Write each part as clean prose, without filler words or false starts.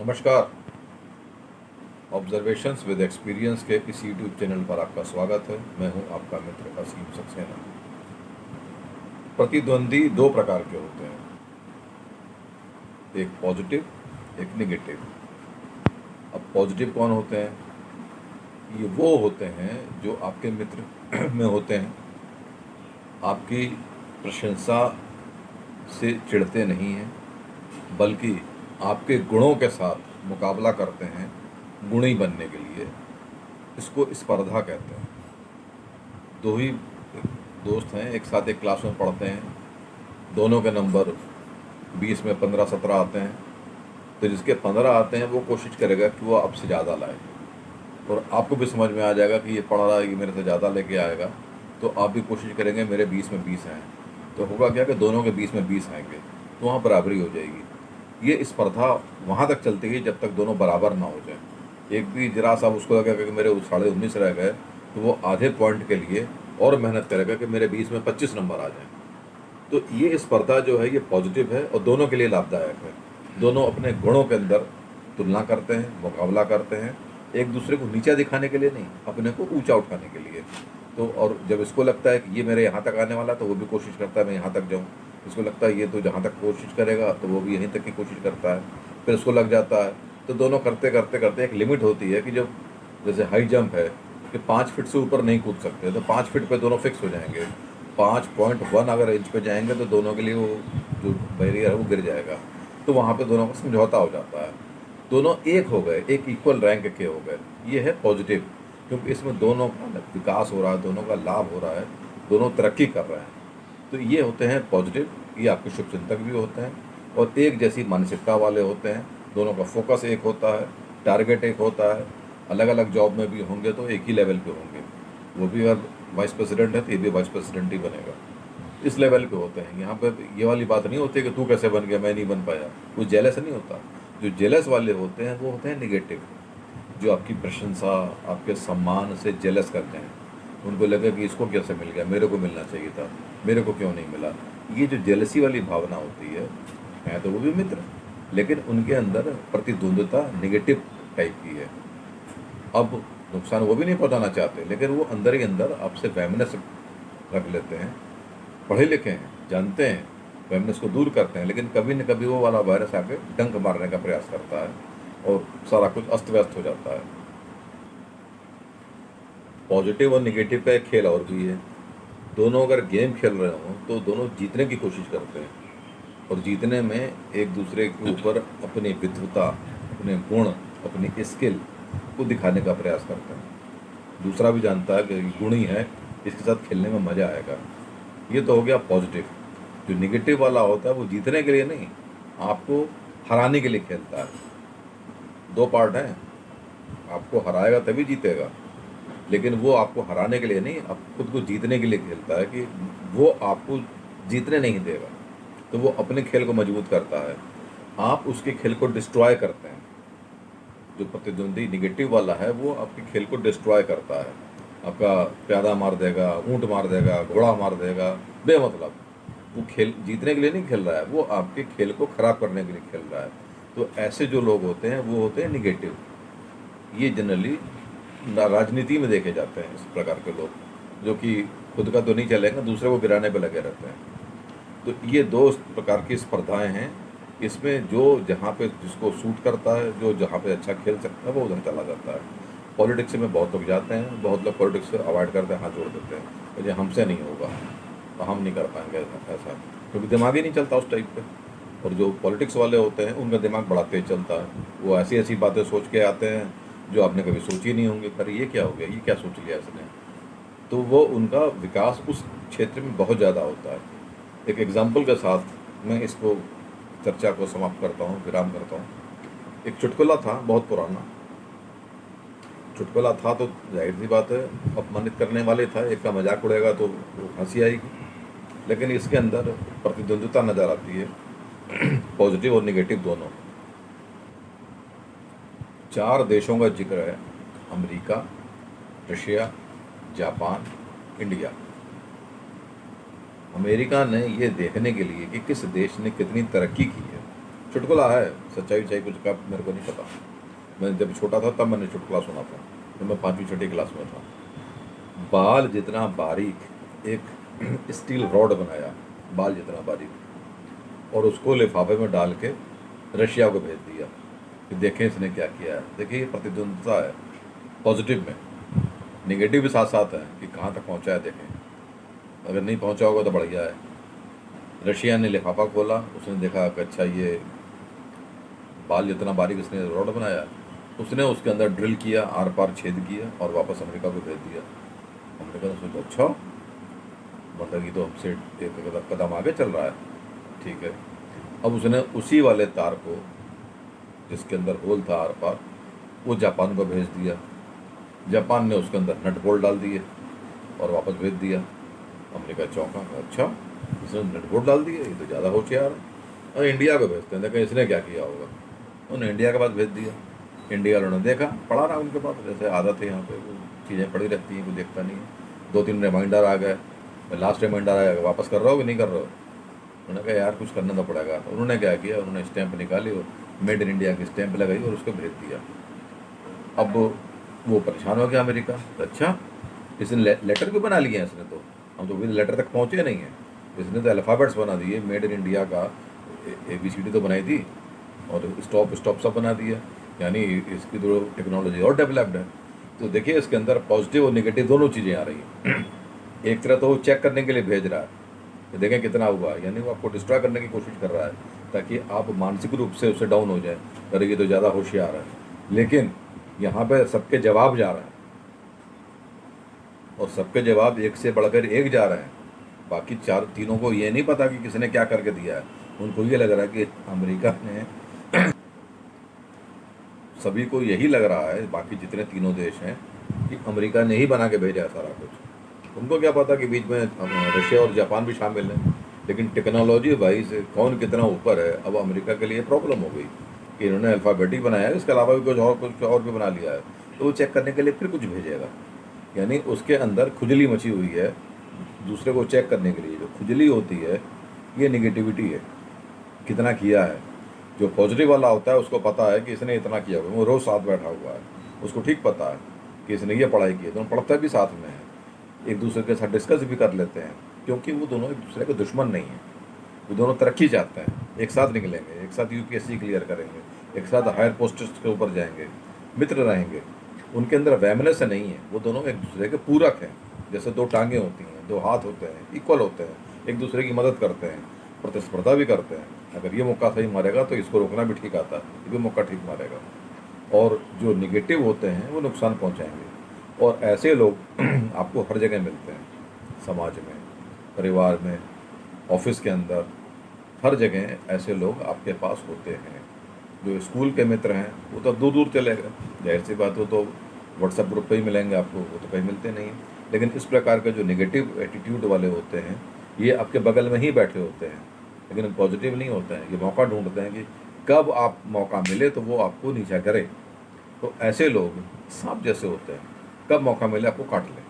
नमस्कार। Observations with experience के इस यूट्यूब चैनल पर आपका स्वागत है। मैं हूं आपका मित्र असीम सक्सेना। प्रतिद्वंदी दो प्रकार के होते हैं, एक पॉजिटिव, एक निगेटिव। अब पॉजिटिव कौन होते हैं? ये वो होते हैं जो आपके मित्र में होते हैं, आपकी प्रशंसा से चिढ़ते नहीं हैं, बल्कि आपके गुणों के साथ मुकाबला करते हैं गुणी बनने के लिए। इसको स्पर्धा कहते हैं। दो ही दोस्त हैं, एक साथ एक क्लास में पढ़ते हैं, दोनों के नंबर 20 में 15-17 आते हैं। तो जिसके 15 आते हैं वो कोशिश करेगा कि वो आपसे ज़्यादा लाए, और आपको भी समझ में आ जाएगा कि ये पढ़ रहा है, ये मेरे से ज़्यादा लेके आएगा, तो आप भी कोशिश करेंगे मेरे 20 में 20 आएँ। तो होगा क्या कि दोनों के 20 में 20 आएंगे, तो वहाँ बराबरी हो जाएगी। ये स्पर्धा वहाँ तक चलती है जब तक दोनों बराबर ना हो जाए। एक भी जरा सा उसको लगेगा कि मेरे 19.5 रह गए, तो वो आधे पॉइंट के लिए और मेहनत करेगा कि मेरे 20 में 25 नंबर आ जाएं। तो ये स्पर्धा जो है ये पॉजिटिव है और दोनों के लिए लाभदायक है। दोनों अपने गुणों के अंदर तुलना करते हैं, मुकाबला करते हैं, एक दूसरे को नीचा दिखाने के लिए नहीं, अपने को ऊंचा उठाने के लिए। तो और जब इसको लगता है कि ये मेरे यहाँ तक आने वाला, तो वो भी कोशिश करता है मैं यहाँ तक जाऊँ। इसको लगता है ये तो जहाँ तक कोशिश करेगा, तो वो भी यहीं तक की कोशिश करता है। फिर उसको लग जाता है, तो दोनों करते करते करते एक लिमिट होती है कि जब जैसे हाई जंप है कि 5 फीट से ऊपर नहीं कूद सकते, तो 5 फीट पे दोनों फिक्स हो जाएंगे। 5.1 अगर इंच पे जाएंगे तो दोनों के लिए वो जो बैरियर है वो गिर जाएगा। तो वहाँ पे दोनों का समझौता हो जाता है, दोनों एक हो गए, एक इक्वल रैंक के हो गए। ये है पॉजिटिव, क्योंकि इसमें दोनों का विकास हो रहा है, दोनों का लाभ हो रहा है, दोनों तरक्की कर रहे हैं। तो ये होते हैं पॉजिटिव। ये आपके शुभचिंतक भी होते हैं और एक जैसी मानसिकता वाले होते हैं। दोनों का फोकस एक होता है, टारगेट एक होता है। अलग अलग जॉब में भी होंगे तो एक ही लेवल पे होंगे। वो भी अगर वाइस प्रेसिडेंट है तो ये भी वाइस प्रेसिडेंट ही बनेगा। इस लेवल पे होते हैं। यहाँ पे ये वाली बात नहीं होती कि तू कैसे बन गया, मैं नहीं बन पाया। कोई जेलस नहीं होता। जो जेलस वाले होते हैं वो होते हैं निगेटिव, जो आपकी प्रशंसा, आपके सम्मान से जेलस करते हैं। उनको लगे कि इसको कैसे मिल गया, मेरे को मिलना चाहिए था, मेरे को क्यों नहीं मिला। ये जो जेलसी वाली भावना होती है तो वो भी मित्र, लेकिन उनके अंदर प्रतिद्वंद्विता निगेटिव टाइप की है। अब नुकसान वो भी नहीं पहुंचाना चाहते, लेकिन वो अंदर ही अंदर आपसे वैमनस रख लेते हैं। पढ़े लिखे हैं, जानते हैं, वैमनस को दूर करते हैं, लेकिन कभी न कभी वो वाला वायरस आके डंक मारने का प्रयास करता है और सारा कुछ अस्त व्यस्त हो जाता है। पॉजिटिव और निगेटिव का एक खेल और भी है। दोनों अगर गेम खेल रहे हों तो दोनों जीतने की कोशिश करते हैं, और जीतने में एक दूसरे के ऊपर अपनी विद्वता, अपने गुण, अपनी स्किल को दिखाने का प्रयास करते हैं। दूसरा भी जानता है कि गुणी है, इसके साथ खेलने में मज़ा आएगा। ये तो हो गया पॉजिटिव। जो निगेटिव वाला होता है वो जीतने के लिए नहीं, आपको हराने के लिए खेलता है। दो पार्ट हैं, आपको हराएगा तभी जीतेगा, लेकिन वो आपको हराने के लिए नहीं, आप खुद को जीतने के लिए खेलता है कि वो आपको जीतने नहीं देगा। तो वो अपने खेल को मजबूत करता है, आप उसके खेल को डिस्ट्रॉय करते हैं। जो प्रतिद्वंदी निगेटिव वाला है वो आपके खेल को डिस्ट्रॉय करता है। आपका प्यादा मार देगा, ऊँट मार देगा, घोड़ा मार देगा, बेमतलब। वो खेल जीतने के लिए नहीं खेल रहा है, वो आपके खेल को ख़राब करने के लिए खेल रहा है। तो ऐसे जो लोग होते हैं वो होते हैं निगेटिव। ये जनरली राजनीति में देखे जाते हैं, इस प्रकार के लोग जो कि खुद का तो नहीं चलेगा, दूसरे को गिराने पर लगे रहते हैं। तो ये दो प्रकार की स्पर्धाएं हैं। इसमें जो जहाँ पे जिसको सूट करता है, जो जहाँ पे अच्छा खेल सकता है, वो उधर चला जाता है। पॉलिटिक्स में बहुत लोग जाते हैं, बहुत लोग पॉलिटिक्स से अवॉइड करते हैं, हाथ जोड़ देते हैं, मुझे हमसे नहीं होगा, तो हम नहीं कर पाएंगे ऐसा, क्योंकि दिमाग ही नहीं चलता उस टाइप पे। और जो पॉलिटिक्स वाले होते हैं उनका दिमाग बड़ा तेज चलता है। वो ऐसी ऐसी बातें सोच के आते हैं जो आपने कभी सोची नहीं होंगी। पर ये क्या हो गया, ये क्या सोच लिया इसने। तो वो उनका विकास उस क्षेत्र में बहुत ज़्यादा होता है। एक एग्जाम्पल के साथ मैं इसको चर्चा को समाप्त करता हूँ, विराम करता हूँ। एक चुटकुला था, बहुत पुराना चुटकुला था, तो जाहिर सी बात है अपमानित करने वाले था। एक का मजाक उड़ेगा तो हंसी आएगी, लेकिन इसके अंदर प्रतिद्वंद्विता नज़र आती है, पॉजिटिव और निगेटिव दोनों। 4 देशों का जिक्र है, America, Russia, Japan, India. America ने ये देखने के लिए कि किस देश ने कितनी तरक्की की है, चुटकुला है, सच्चाई वच्चाई कुछ का मेरे को नहीं पता। मैं जब छोटा था तब मैंने चुटकुला सुना था, जब मैं 5वीं 6वीं क्लास में था। बाल जितना बारीक एक स्टील रॉड बनाया, बाल जितना बारीक, और उसको लिफाफे में डाल के रशिया को भेज दिया कि देखें इसने क्या किया है। देखिए ये प्रतिद्वंदता है पॉजिटिव में, निगेटिव भी साथ साथ है कि कहाँ तक पहुँचा है देखें। अगर नहीं पहुँचा होगा तो बढ़िया है। रशिया ने लिफाफा खोला, उसने देखा कि अच्छा ये बाल जितना बारीक इसने रॉड बनाया, उसने उसके अंदर ड्रिल किया, आर पार छेद किया और वापस अमेरिका को भेज दिया। अमेरिका ने सोचा अच्छा मतलब ये तो हमसे एक कदम आगे चल रहा है, ठीक है। अब उसने उसी वाले तार को जिसके अंदर होल था आर पार, वो जापान को भेज दिया। जापान ने उसके अंदर नट बोल्ट डाल दिए और वापस भेज दिया। अमेरिका चौंका, अच्छा इसने नट बोल्ट डाल दिए, ये तो ज़्यादा होशियार है। और इंडिया को भेजते हैं, देखा इसने क्या किया होगा। उन्होंने इंडिया के पास भेज दिया। इंडिया वालों ने देखा, पड़ा रहा उनके पास, जैसे आदत है यहाँ पे वो चीज़ें पड़ी रहती हैं, कोई देखता नहीं है। 2-3 रिमाइंडर आ गए, लास्ट रिमाइंडर आया, वापस कर रहे हो कि नहीं कर रहे हो। उन्होंने कहा यार कुछ करना तो पड़ेगा। तो उन्होंने क्या किया, उन्होंने स्टैंप निकाली और मेड इन इंडिया की स्टैंप लगाई और उसको भेज दिया। अब वो परेशान हो गया अमेरिका, तो अच्छा इसने लेटर भी बना लिए हैं इसने, तो हम तो भी लेटर तक पहुँचे नहीं हैं। इसने तो अल्फ़ाबेट्स बना दिए, मेड इन इंडिया का ABCD तो बनाई थी और स्टॉप स्टॉप सब बना दिया, यानी इसकी तो टेक्नोलॉजी और डेवलप्ड है। तो देखिए इसके अंदर पॉजिटिव और नेगेटिव दोनों चीज़ें आ रही हैं। एक तरह तो वो चेक करने के लिए भेज रहा है कि देखें कितना हुआ, यानी वो आपको डिस्ट्रॉय करने की कोशिश कर रहा है ताकि आप मानसिक रूप से उससे डाउन हो जाए, अरे ये तो ज़्यादा होशियार है। लेकिन यहाँ पे सबके जवाब जा रहे हैं और सबके जवाब एक से बढ़कर एक जा रहे हैं। बाकी तीनों को ये नहीं पता कि किसने क्या करके दिया है। उनको ये लग रहा है कि अमेरिका ने सभी को यही लग रहा है, बाकी जितने तीनों देश हैं, कि अमेरिका ने ही बना के भेजा है सारा कुछ। उनको क्या पता कि बीच में रशिया और जापान भी शामिल हैं। लेकिन टेक्नोलॉजी वाइज कौन कितना ऊपर है, अब अमेरिका के लिए प्रॉब्लम हो गई कि इन्होंने अल्फ़ाबेटिक बनाया है, इसके अलावा भी कुछ और भी बना लिया है। तो वो चेक करने के लिए फिर कुछ भेजेगा, यानी उसके अंदर खुजली मची हुई है दूसरे को चेक करने के लिए। जो खुजली होती है ये निगेटिविटी है, कितना किया है। जो पॉजिटिव वाला होता है उसको पता है कि इसने इतना किया हुआ है, वो रोज़ साथ बैठा हुआ है, उसको ठीक पता है कि इसने ये पढ़ाई की है। दोनों पढ़ते भी साथ में हैं, एक दूसरे के साथ डिस्कस भी कर लेते हैं, क्योंकि वो दोनों एक दूसरे के दुश्मन नहीं हैं। वो दोनों तरक्की चाहते हैं, एक साथ निकलेंगे, एक साथ UPSC क्लियर करेंगे, एक साथ हायर पोस्ट के ऊपर जाएंगे, मित्र रहेंगे। उनके अंदर वैमनस नहीं है, वो दोनों एक दूसरे के पूरक हैं। जैसे 2 टांगें होती हैं, 2 हाथ होते हैं, इक्वल होते हैं, एक दूसरे की मदद करते हैं, प्रतिस्पर्धा भी करते हैं। अगर ये मौका सही मारेगा तो इसको रोकना भी ठीक आता है, ये भी मौका ठीक मारेगा। और जो निगेटिव होते हैं वो नुकसान पहुंचाएंगे। और ऐसे लोग आपको हर जगह मिलते हैं, समाज में, परिवार में, ऑफिस के अंदर, हर जगह ऐसे लोग आपके पास होते हैं। जो स्कूल के मित्र हैं वो तो दूर दूर चले गए, जाहिर सी बात, हो तो व्हाट्सएप ग्रुप पे ही मिलेंगे आपको, वो तो कहीं मिलते नहीं हैं। लेकिन इस प्रकार के जो नेगेटिव एटीट्यूड वाले होते हैं ये आपके बगल में ही बैठे होते हैं, लेकिन पॉजिटिव नहीं होते हैं। ये मौका ढूंढते हैं कि कब आप मौका मिले तो वो आपको नीचा करे। तो ऐसे लोग सांप जैसे होते हैं, कब मौका मिले आपको काट लें।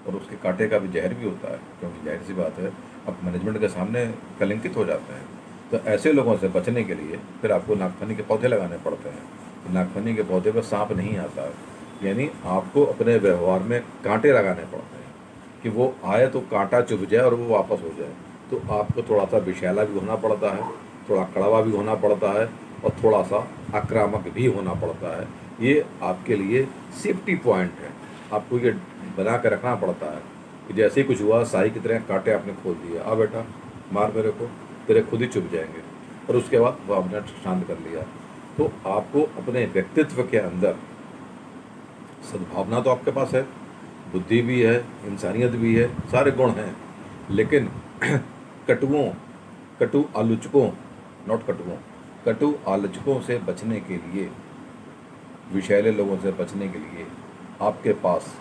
और उसके कांटे का भी जहर भी होता है, क्योंकि जाहिर सी बात है आप मैनेजमेंट के सामने कलंकित हो जाते हैं। तो ऐसे लोगों से बचने के लिए फिर आपको नागफनी के पौधे लगाने पड़ते हैं। तो नागफनी के पौधे पर सांप नहीं आता है, यानी आपको अपने व्यवहार में कांटे लगाने पड़ते हैं कि वो आए तो कांटा चुभ जाए और वो वापस हो जाए। तो आपको थोड़ा सा विषैला भी होना पड़ता है, थोड़ा कड़वा भी होना पड़ता है और थोड़ा सा आक्रामक भी होना पड़ता है। ये आपके लिए सेफ्टी पॉइंट है, आपको ये बना के रखना पड़ता है कि जैसे ही कुछ हुआ साई की तरह कांटे आपने खोल दिए, आ बेटा मार मेरे को, तेरे खुद ही चुभ जाएंगे। और उसके बाद वो आपने शांत कर लिया। तो आपको अपने व्यक्तित्व के अंदर सद्भावना तो आपके पास है, बुद्धि भी है, इंसानियत भी है, सारे गुण हैं। लेकिन कटु आलोचकों, नॉट कटुओं, कटु आलोचकों से बचने के लिए, विषैले लोगों से बचने के लिए आपके पास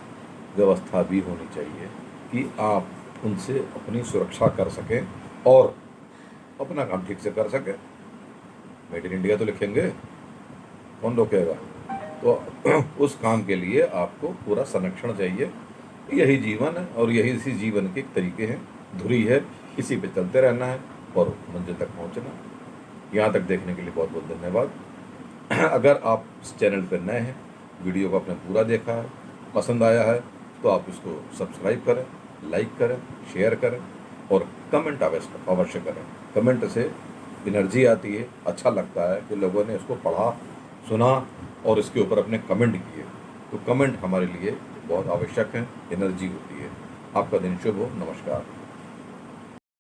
व्यवस्था भी होनी चाहिए कि आप उनसे अपनी सुरक्षा कर सकें और अपना काम ठीक से कर सकें। मेड इन इंडिया तो लिखेंगे, कौन रोकेगा। तो उस काम के लिए आपको पूरा संरक्षण चाहिए। यही जीवन है और यही इसी जीवन के तरीके हैं, धुरी है, इसी पे चलते रहना है और मंजिल तक पहुंचना। यहाँ तक देखने के लिए बहुत बहुत धन्यवाद। अगर आप इस चैनल पर नए हैं, वीडियो को आपने पूरा देखा है, पसंद आया है, तो आप इसको सब्सक्राइब करें, लाइक करें, शेयर करें और कमेंट अवश्य करें। कमेंट से एनर्जी आती है, अच्छा लगता है कि लोगों ने इसको पढ़ा, सुना और इसके ऊपर अपने कमेंट किए। तो कमेंट हमारे लिए बहुत आवश्यक है, एनर्जी होती है। आपका दिन शुभ हो। नमस्कार।